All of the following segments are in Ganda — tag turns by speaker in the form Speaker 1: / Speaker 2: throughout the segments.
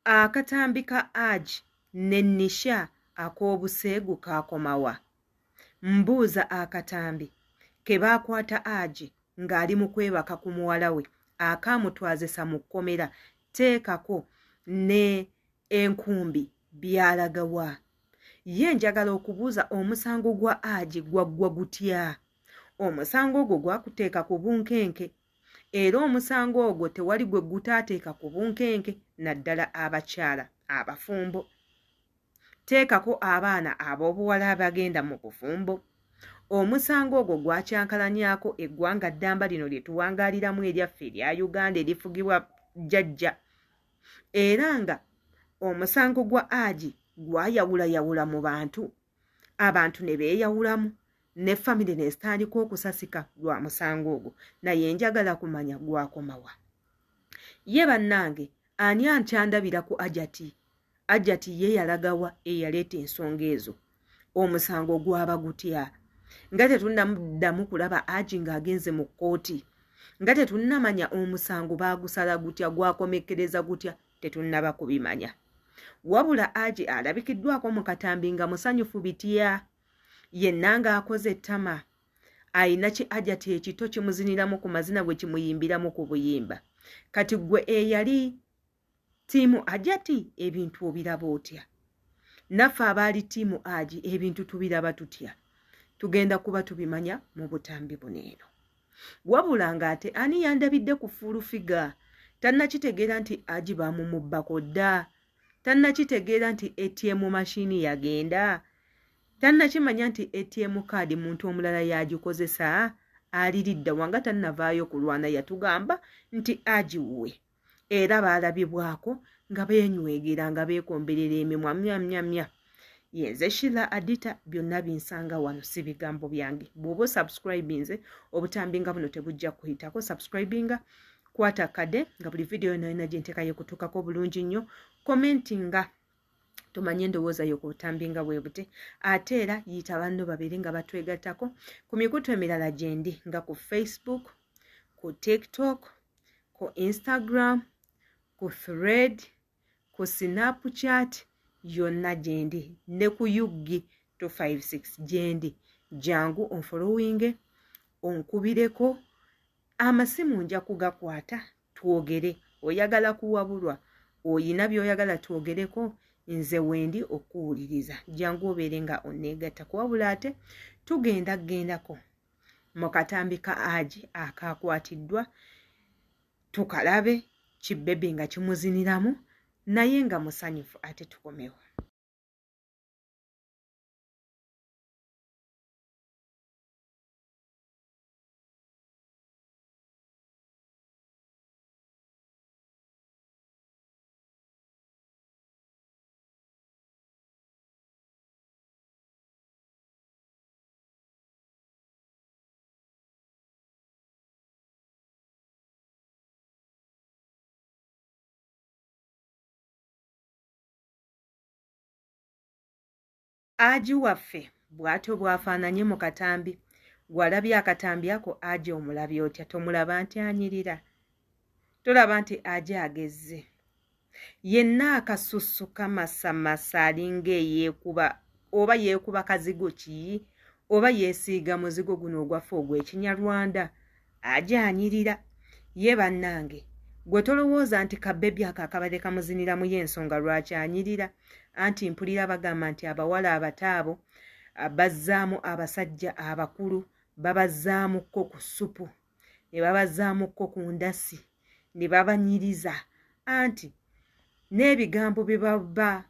Speaker 1: Akatambi ka Aji ne Nisha ak'obuseegu kaakomawa. Mbuuza akatambi ke baakwata Aji ng'ali mu kwebaka ku muwala we akaamutwazisa mu kkomera teekako ne enkumbi byalagawa. Ye njagala okubuuza omusango gwa Aji gwaggwa gutya? Omusango ogwo gwakuteeka ku bunkenke era omusango ogwo tewali gwe gutaateeka ku bunkenke naddala abakyala abafumbo. Teekako abaana ab'obuwala abagenda mu bufumbo. Omusango ogwo gwakyankalanyako eggwanga ddamba lino lye tuwangaaliramu eryaffe erya Uganda erifugibwa jjajja. Era nga omusango gwa Aji gwayawulayawula mu bantu. Abantu ne beeyawulamu ne famire ne zitandika okusasika lwa musango ogwo. Naye njagala kumanya gwakomawa. Ye bannange, ani ankyandabira ku Ajati? Ajati ye yalagawa eyaleeta ensonga ezo. Omusango gwaba gutya? Nga tetunnamuddamu kulaba Aji ng'agenze mu kkooti. Nga tetunnamanya omusango baagusala gutya, gwakomekkereza gutya, tetunnaba kubimanya. Wabula Aji alabikiddwako mu katambi nga musanyufu bitya. Yenna ng'akoze ettama. Ayina ki Ajati ekito kimuziniramu ku mazina bwe kimuyimbiramu ku buyimba. Kati gwe eyali ttiimu Ajati ebintu obiraba otya? Naffe abaali ttiimu Aji ebintu tubiraba tutya? Tugenda kuba tubimanya mu butambi buno eno. Wabula ng'ate ani yandabidde ku fuulufiga? Tannakitegeera nti Aji baamumubbako dda. Tannakitegeera nti ATM mashini yagenda. Tannakimanya nti ATM kaadi muntu omulala yagikozesa. Aliridda wanga tannavaayo kulwana yatugamba nti Aji wuwe. Era baalabibwako nga beenywegera nga beekomberera emimwa myamyamya. Yenze Sheila Adita, byonna binsanga wano si bigambo byange. Bw'oba subscribinze obutambi nga buno tebujja kuyitako. Subscribinga kwata kade nga buli video eno gye nteekayo kutuukako bulungi nnyo. Commentinga tumanye endowooza yo ku butambi nga bwe buti. Ate era yita banno babiri nga batwegattako ku mikutu emirala gye ndi nga ku Facebook, ku TikTok, ku Instagram, ku Thread, ku Snapchat, yonna gye ndi, ne ku Yugi 256 gye ndi. Jangu onfollowinge, onkubireko, amasimu nja kugakwata twogere. Oyagala kuwabulwa, oyina by'oyagala twogereko, nze wendi okuwuliriza. Jangu obeere nga onneegatta. Kuwabula ate tugendagendako mu katambi ka Aji akaakwatiddwa, tukalabe kibbebe nga kimuziniramu naye nga musanyufu ate tukomewo. Aji waffe bw'atyo bw'afaananye mu katambi. Gwalabye akatambi ako Aji omulabye otya? Tomulaba nti anyirira? Tolaba nti Aji agezze? Yenna akasusu kamasamasa alinga eyeekuba, oba yeekuba kazigo ki? Oba yeesiiga muzigo guno ogwaffe ogw'Ekinyarwanda? Aji anyirira. Ye bannange, gwe tolowooza nti kabbebi ako akabadde kamuziniramu y'ensonga lwaki anyirira? Anti mpulira bagamba nti abawala abataabo bazzaamu abasajja abakulu, babazzaamuko ku ssupu, ne babazzaamuko ku ndasi, ne babanyiriza. Anti n'ebigambo bye baba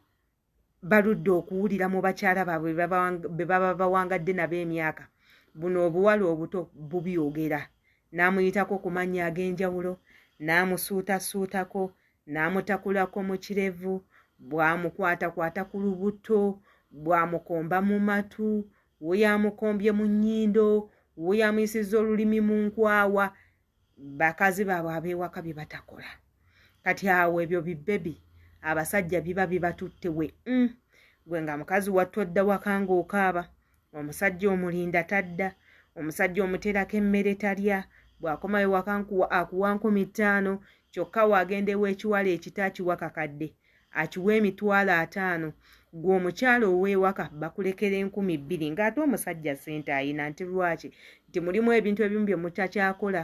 Speaker 1: baludde okuwulira mu bakyala baabwe be baba bawangadde nabo emyaka, buno obuwala obuto bubyogera. N'amuyitako ku mannya ag'enjawulo, n'amusuutasuutako, n'amutakulako mu kirevu, bw'amukwatakwata ku lubuto, bw'amukomba mu matu, we yamukombye mu nnyindo, we yamuyisizza olulimi mu nkwawa. Bakazi baabwe ab'ewaka bye batakola. Kati awo ebyo bibbebi abasajja biba bibatutte we. Gwe nga mukazi wattu odda waka ng'okaaba, omusajja omulinda tadda, omusajja omuterako emmere talya, bw'akomayo waka akuwa 50, kyokka waagenda eweekiwala ekita akiwa kakadde. akiwa $5,000 gwe omukyala ow'ewaka bakulekera 2,000 ng'ate omusajja ssente ayina nti lwaki nti mulimu ebintu ebimu bye mutakyakola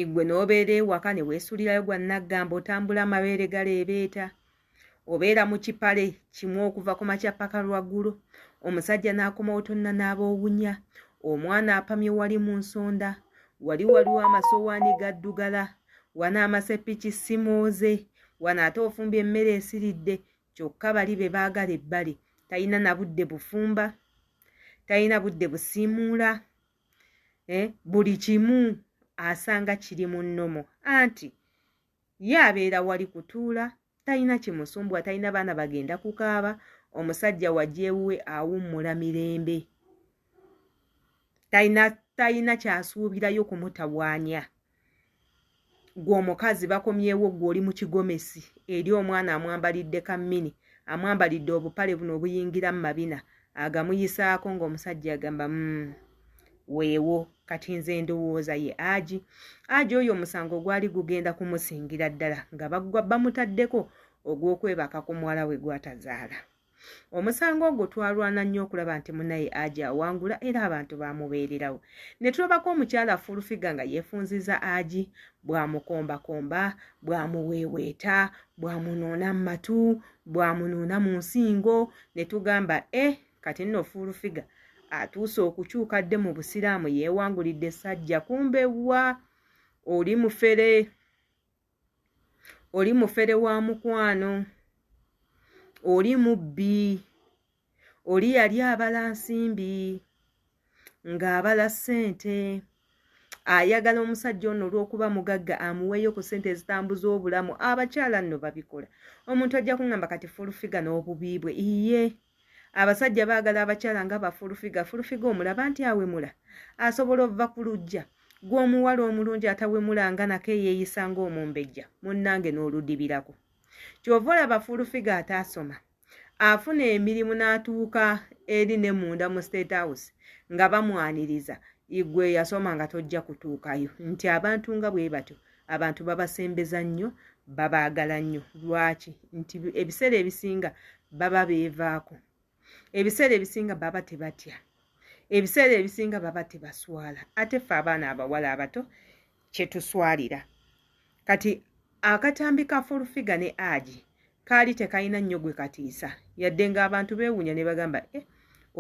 Speaker 1: igwe n'obeera ewaka ne weesulirayo gwa naggamba otambula amabeere galeebeeta obeera mu kipale kimu okuva ku makya paka lwaggulu omusajja n'akomawo tonna n'aboowunya omwana apamye wali mu nsonda waliwo amasowaani gaddugala wana amasepiki simooze wana ate ofumbye emmere esiridde kyokka bali be baagala ebbali talina na budde bufumba talina budde busiimuula buli kimu asanga kiri mu nnomo anti ye abeera wali kutuula talina kimusumbwa talina baana bagenda kukaaba omusajja wajjeewuwe awummula mirembe talina kyasuubirayo kumutawaanya gwe omukazi bakomyewo gwe oli mu kigomesi eri omwana amwambalidde kammini amwambalidde obupale buno obuyingira mu mabina agamuyisaako ng'omusajja agamba weewo kati nze ndowooza ye Aji oyo omusango gwali gugenda kumusingira ddala nga bamutaddeko ogw'okwebaka ku muwala we gwatazaala omusango ogwo twalwana nnyo okulaba nti munnaye Aji awangula era abantu bamubeererawo ne tulabako omukyala Furufiga nga yeefunziza Aji bwamukombakomba bwamuweeweeta bwamunuuna mu matu bwamunuuna mu nsingo ne tugamba kati nno Furufiga atuuse okukyuka dde mu busiraamu yeewangulidde sajja kumbewa oli mufere wa mukwano oli mubbi oli yali abala nsimbi ng'abala ssente ayagala omusajja ono olw'okuba mugagga amuweeyo ku ssente ezitambuza obulamu abakyala nno babikola omuntu ajja kuŋŋamba kati Furufiga n'obubi bwe iye abasajja baagala abakyala nga Furufiga omulaba nti awemula asobola ova ku luggya gw'omuwala omulungi atawemulanga nako eyeeyisa ng'omumbejja munnange n'oludibirako kyova olaba Furufiga ataasoma afuna emirimu n'atuuka eri ne munda mu State House nga bamwaniriza igwe yasoma nga tojja kutuukayo nti abantu nga bwe batyo abantu babasembeza nnyo babaagala nnyo lwaki nti ebiseera ebisinga baba beevaako ebiseera ebisinga baba tebatya ebiseera ebisinga baba tebaswala ate ffe abaana abawala abato kye tuswalira kati akatambi ka Furufiga ne Aji kaali tekalina nnyo gwe katiisa yadde ng'abantu beewuunya ne bagamba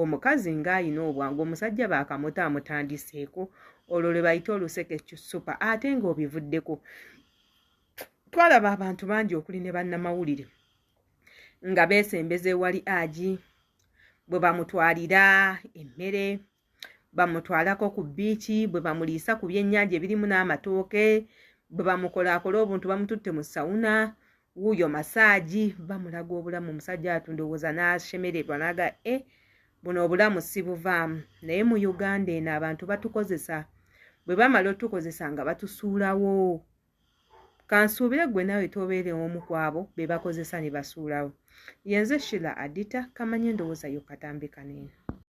Speaker 1: omukazi ng'ayina obwangu omusajja baakamuta amutandiseeko olwo lwe bayita oluseke supa ate ng'obivuddeko twalaba abantu bangi okuli ne bannamawulire nga beesembeze wali Aji bwe bamutwalira emmere bamutwalako ku bbiiki bwe bamuliisa ku byennyanja ebirimu n'amatooke bwe bamukolakola obuntu bamututte mu sawuna wuuyo masaaji bamulaga obulamu omusajja atundowooza n'ashemererwa n'aga buno obulamu si buvaamu naye mu Uganda eno abantu batukozesa bwe bamala otukozesa nga batusuulawo kansuubire gwe nawe tobeere omu kwabo be bakozesa ne basuulawo yenze Sheila Adita kamanye ndowooza yo katambi kanene